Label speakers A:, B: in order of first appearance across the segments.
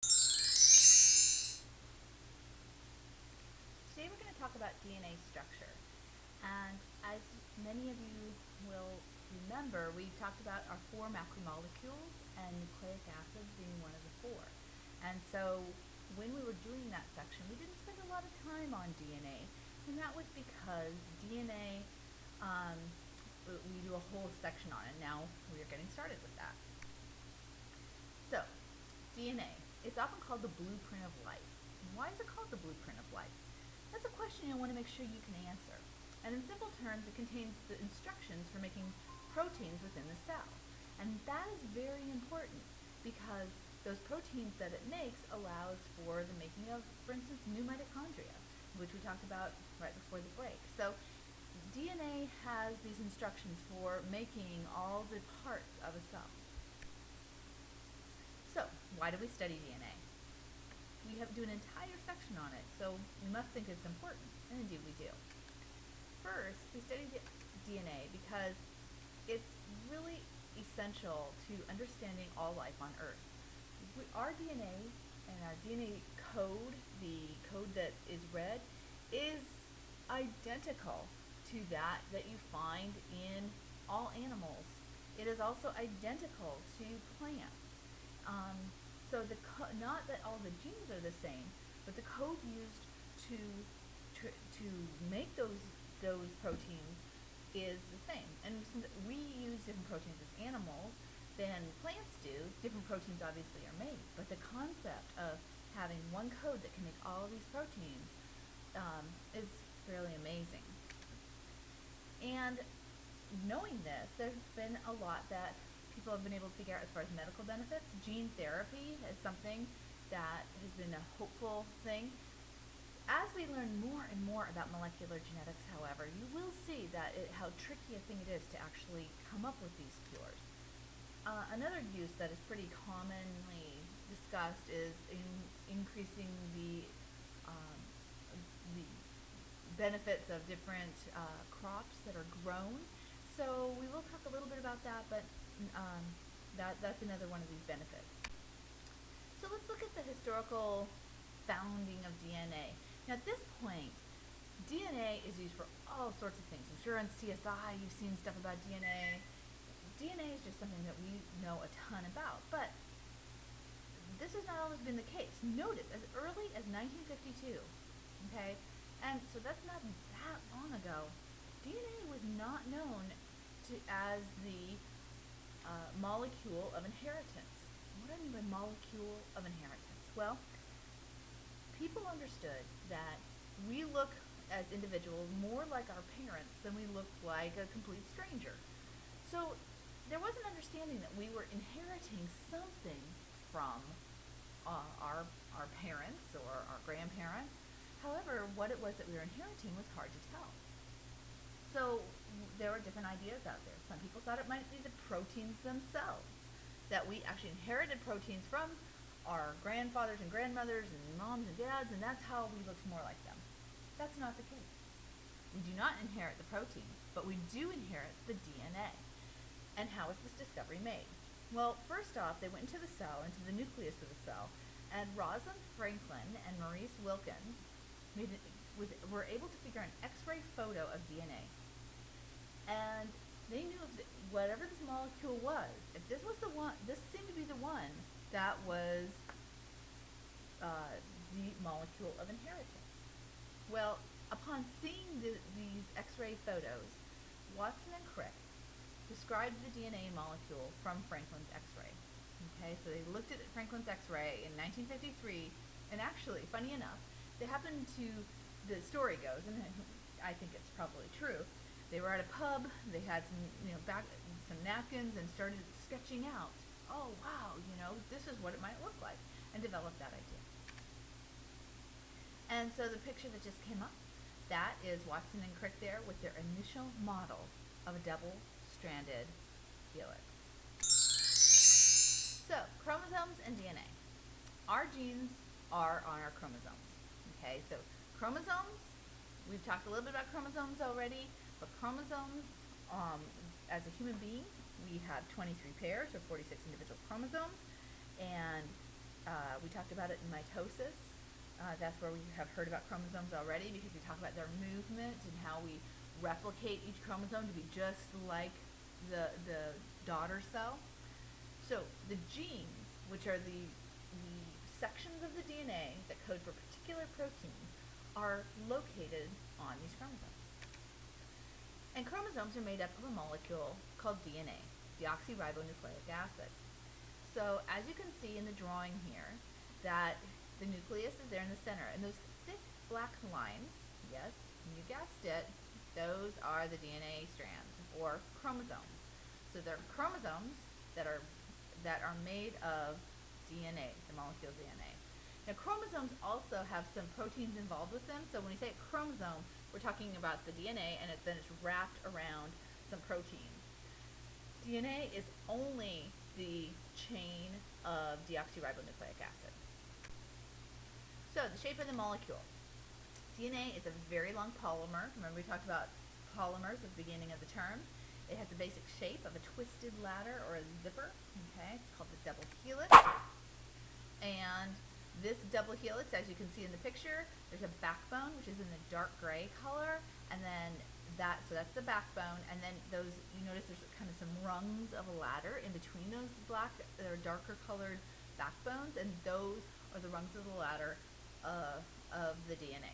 A: Today we're going to talk about DNA structure. And as many of you will remember, we talked about our four macromolecules and nucleic acids being one of the four. And so when we were doing that section, we didn't spend a lot of time on DNA. And that was because DNA, we do a whole section on it. Now we are getting started with that. So, DNA. It's often called the blueprint of life. Why is it called the blueprint of life? That's a question I want to make sure you can answer. And in simple terms, it contains the instructions for making proteins within the cell. And that is very important because those proteins that it makes allows for the making of, for instance, new mitochondria, which we talked about right before the break. So DNA has these instructions for making all the parts of a cell. So, why do we study DNA? We do an entire section on it, so we must think it's important, and indeed we do. First, we study DNA because it's really essential to understanding all life on Earth. Our DNA and our DNA code, the code that is read, is identical to that you find in all animals. It is also identical to plants. So not that all the genes are the same, but the code used to make those proteins is the same. And since we use different proteins as animals than plants do, different proteins obviously are made. But the concept of having one code that can make all of these proteins is fairly amazing. And knowing this, there's been a lot that people have been able to figure out as far as medical benefits. Gene therapy is something that has been a hopeful thing. As we learn more and more about molecular genetics, however, you will see that how tricky a thing it is to actually come up with these cures. Another use that is pretty commonly discussed is in increasing the benefits of different crops that are grown. So we will talk a little bit about that, but that's another one of these benefits. So let's look at the historical founding of DNA. Now at this point, DNA is used for all sorts of things. I'm sure on CSI you've seen stuff about DNA. DNA is just something that we know a ton about, but this has not always been the case. Notice, as early as 1952, okay, and so that's not that long ago, DNA was not known as the molecule of inheritance. What do I mean by molecule of inheritance? Well, people understood that we look as individuals more like our parents than we look like a complete stranger. So there was an understanding that we were inheriting something from our parents or our grandparents. However, what it was that we were inheriting was hard to tell. So there were different ideas out there. Some people thought it might be the proteins themselves, that we actually inherited proteins from our grandfathers and grandmothers and moms and dads, and that's how we looked more like them. That's not the case. We do not inherit the proteins, but we do inherit the DNA. And how was this discovery made? Well, first off, they went into the cell, into the nucleus of the cell, and Rosalind Franklin and Maurice Wilkins were able to figure an X-ray photo of DNA. And they knew that whatever this molecule was, if this was the one, this seemed to be the one that was the molecule of inheritance. Well, upon seeing these X-ray photos, Watson and Crick described the DNA molecule from Franklin's X-ray. Okay, so they looked at Franklin's X-ray in 1953, and actually, funny enough, they happened to, the story goes, and I think it's probably true, they were at a pub, they had some napkins and started sketching out, oh wow, this is what it might look like, and developed that idea. And so the picture that just came up, that is Watson and Crick there with their initial model of a double-stranded helix. So, chromosomes and DNA. Our genes are on our chromosomes. Okay, so chromosomes, we've talked a little bit about chromosomes already, but chromosomes, as a human being, we have 23 pairs or 46 individual chromosomes, and We talked about it in mitosis. That's where we have heard about chromosomes already, because we talk about their movement and how we replicate each chromosome to be just like the daughter cell. So the genes, which are the sections of the DNA that code for particular proteins, are located on these chromosomes. And chromosomes are made up of a molecule called DNA, deoxyribonucleic acid. So as you can see in the drawing here, that the nucleus is there in the center, and those thick black lines, yes, you guessed it, those are the DNA strands, or chromosomes. So they're chromosomes that are made of DNA, the molecule DNA. Now chromosomes also have some proteins involved with them, so when we say chromosome, we're talking about the DNA, and then it's wrapped around some proteins. DNA is only the chain of deoxyribonucleic acid. So the shape of the molecule. DNA is a very long polymer. Remember we talked about polymers at the beginning of the term. It has the basic shape of a twisted ladder or a zipper. Okay, it's called the double helix. And this double helix, as you can see in the picture, there's a backbone, which is in the dark gray color, and then so that's the backbone, and then those, you notice there's kind of some rungs of a ladder in between those black or darker colored backbones, and those are the rungs of the ladder of the DNA.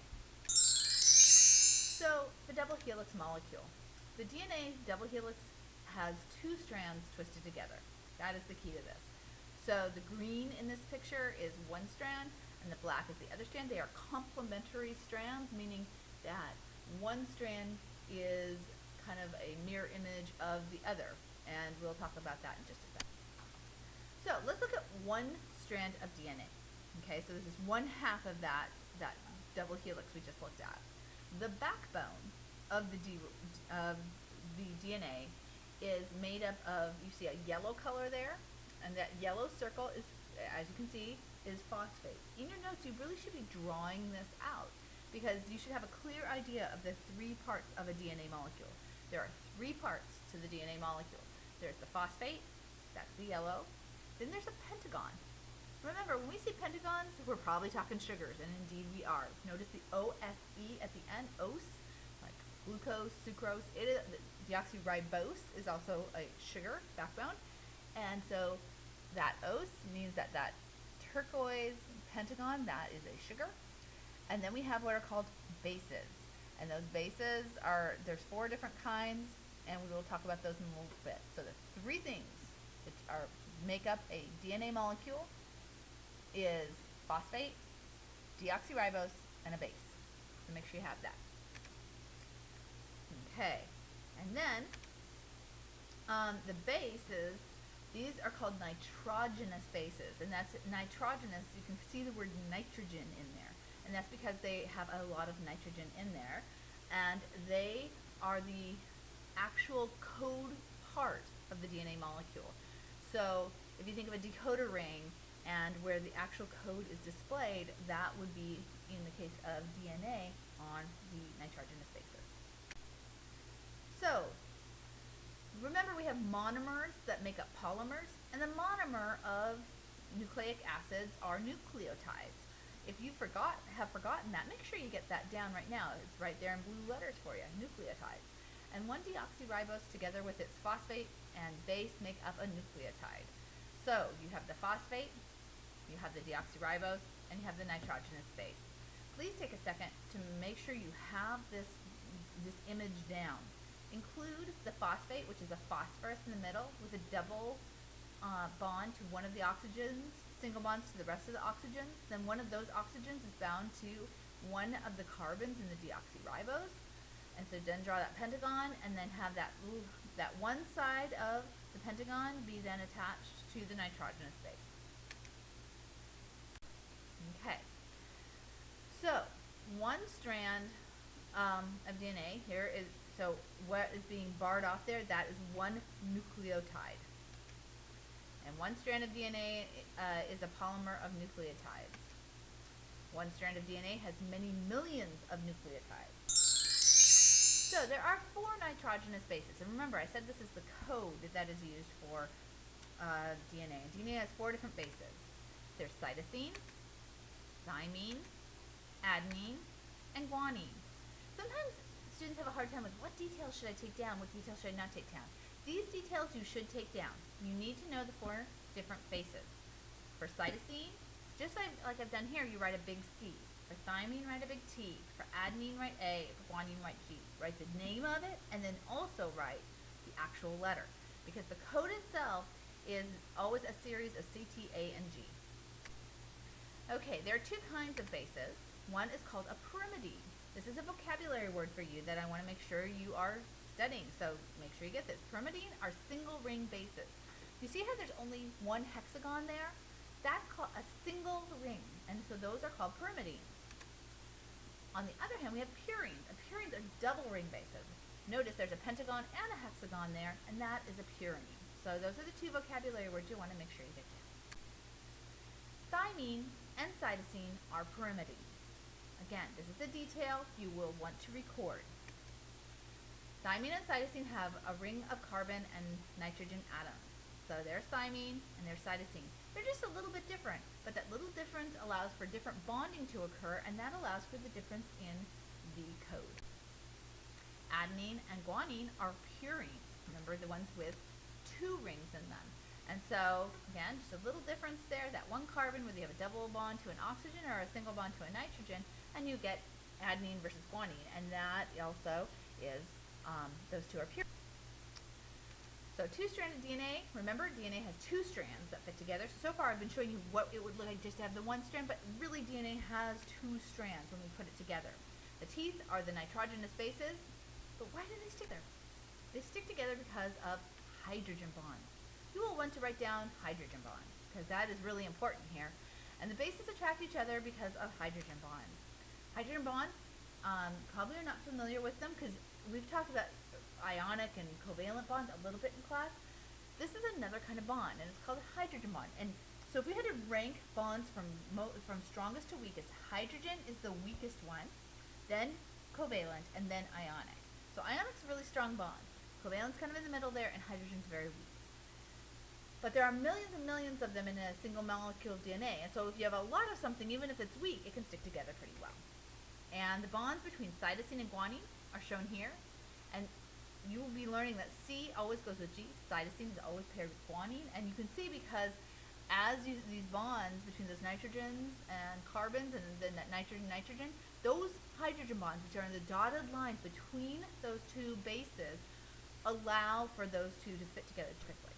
A: So the double helix molecule. The DNA double helix has two strands twisted together. That is the key to this. So the green in this picture is one strand, and the black is the other strand. They are complementary strands, meaning that one strand is kind of a mirror image of the other, and we'll talk about that in just a second. So let's look at one strand of DNA. Okay, so this is one half of that double helix we just looked at. The backbone of the DNA is made up of, you see a yellow color there, and that yellow circle is, as you can see, is phosphate. In your notes, you really should be drawing this out, because you should have a clear idea of the three parts of a DNA molecule. There are three parts to the DNA molecule. There's the phosphate, that's the yellow. Then there's a pentagon. Remember, when we say pentagons, we're probably talking sugars, and indeed we are. Notice the OSE at the end, ose, like glucose, sucrose. Deoxyribose is also a sugar backbone, and so that ose means that turquoise pentagon, that is a sugar. And then we have what are called bases, and those bases there's 4 different kinds, and we will talk about those in a little bit. So the 3 things that make up a DNA molecule is phosphate, deoxyribose, and a base. So make sure you have that. Okay, and then the bases, these are called nitrogenous bases, and that's nitrogenous. You can see the word nitrogen in there, and that's because they have a lot of nitrogen in there, and they are the actual code part of the DNA molecule. So if you think of a decoder ring, and where the actual code is displayed, that would be, in the case of DNA, on the nitrogenous bases. So remember, we have monomers that make up polymers, and the monomer of nucleic acids are nucleotides. If you have forgotten that, make sure you get that down right now. It's right there in blue letters for you, nucleotides. And 1-deoxyribose together with its phosphate and base make up a nucleotide. So you have the phosphate, you have the deoxyribose, and you have the nitrogenous base. Please take a second to make sure you have this image down. Include the phosphate, which is a phosphorus in the middle with a double bond to one of the oxygens, single bonds to the rest of the oxygens. Then one of those oxygens is bound to one of the carbons in the deoxyribose. And so then draw that pentagon, and then have that one side of the pentagon be then attached to the nitrogenous base. Okay, so one strand of DNA here is, so what is being barred off there, that is one nucleotide. And one strand of DNA is a polymer of nucleotides. One strand of DNA has many millions of nucleotides. So there are 4 nitrogenous bases, and remember, I said this is the code that is used for DNA. DNA has 4 different bases. There's cytosine, thymine, adenine, and guanine. Sometimes students have a hard time with what details should I take down, what details should I not take down. These details you should take down. You need to know the 4 different bases. For cytosine, just like I've done here, you write a big C. For thymine, write a big T. For adenine, write A. For guanine, write G. Write the name of it, and then also write the actual letter, because the code itself is always a series of C, T, A, and G. Okay, there are 2 kinds of bases. One is called a pyrimidine. This is a vocabulary word for you that I want to make sure you are studying, so make sure you get this. Pyrimidine are single ring bases. You see how there's only 1 hexagon there? That's called a single ring, and so those are called pyrimidines. On the other hand, we have purines. And purines are double ring bases. Notice there's a pentagon and a hexagon there, and that is a purine. So those are the 2 vocabulary words you want to make sure you get down. Thymine and cytosine are pyrimidines. Again, this is a detail you will want to record. Thymine and cytosine have a ring of carbon and nitrogen atoms. So there's thymine and there's cytosine. They're just a little bit different, but that little difference allows for different bonding to occur, and that allows for the difference in the code. Adenine and guanine are purines. Remember, the ones with 2 rings in them. And so, again, just a little difference there, that 1 carbon, whether you have a double bond to an oxygen or a single bond to a nitrogen, and you get adenine versus guanine, and that also is, those 2 are purines. So 2-stranded DNA, remember, DNA has 2 strands that fit together. So far I've been showing you what it would look like just to have the 1 strand, but really DNA has 2 strands when we put it together. The teeth are the nitrogenous bases, but why do they stick there? They stick together because of hydrogen bonds. You will want to write down hydrogen bonds, because that is really important here. And the bases attract each other because of hydrogen bonds. Hydrogen bonds, probably are not familiar with them, because we've talked about ionic and covalent bonds a little bit in class. This is another kind of bond, and it's called a hydrogen bond. And so if we had to rank bonds from strongest to weakest, hydrogen is the weakest one, then covalent, and then ionic. So ionic's a really strong bond. Covalent's kind of in the middle there, and hydrogen's very weak. But there are millions and millions of them in a single molecule of DNA, and so if you have a lot of something, even if it's weak, it can stick together pretty well. And the bonds between cytosine and guanine are shown here, and you will be learning that C always goes with G. Cytosine is always paired with guanine, and you can see because as these bonds between those nitrogens and carbons and then that nitrogen, those hydrogen bonds, which are in the dotted lines between those 2 bases, allow for those 2 to fit together quickly.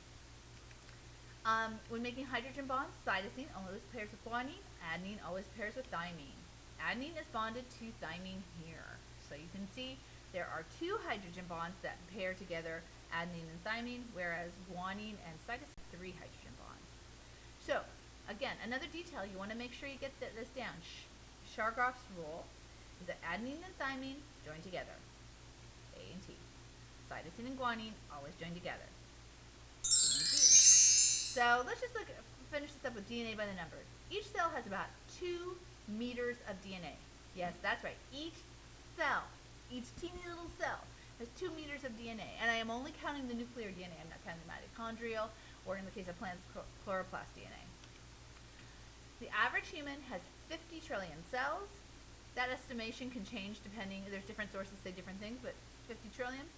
A: When making hydrogen bonds, cytosine always pairs with guanine, adenine always pairs with thymine. Adenine is bonded to thymine here. So you can see there are 2 hydrogen bonds that pair together, adenine and thymine, whereas guanine and cytosine have 3 hydrogen bonds. So, again, another detail, you want to make sure you get this down. Chargaff's rule is that adenine and thymine join together, A and T. Cytosine and guanine always join together, C and G. So let's just finish this up with DNA by the numbers. Each cell has about 2 meters of DNA. Yes, that's right. Each cell, each teeny little cell, has 2 meters of DNA. And I am only counting the nuclear DNA. I'm not counting the mitochondrial, or in the case of plants, chloroplast DNA. The average human has 50 trillion cells. That estimation can change depending, there's different sources say different things, but 50 trillion.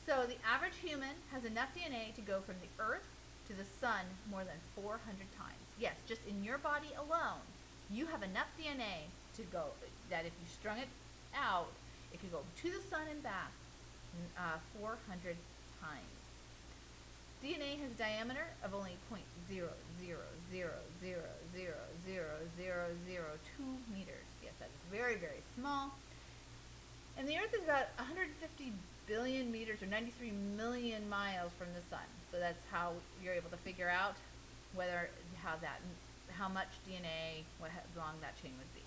A: So the average human has enough DNA to go from the Earth to the sun more than 400 times. Yes, just in your body alone, you have enough DNA to go, that if you strung it out, it could go to the sun and back 400 times. DNA has a diameter of only 0.000000002 meters. Yes, that is very, very small. And the Earth is about 150 billion meters, or 93 million miles from the sun. So that's how you're able to figure out how much DNA, how long that chain would be.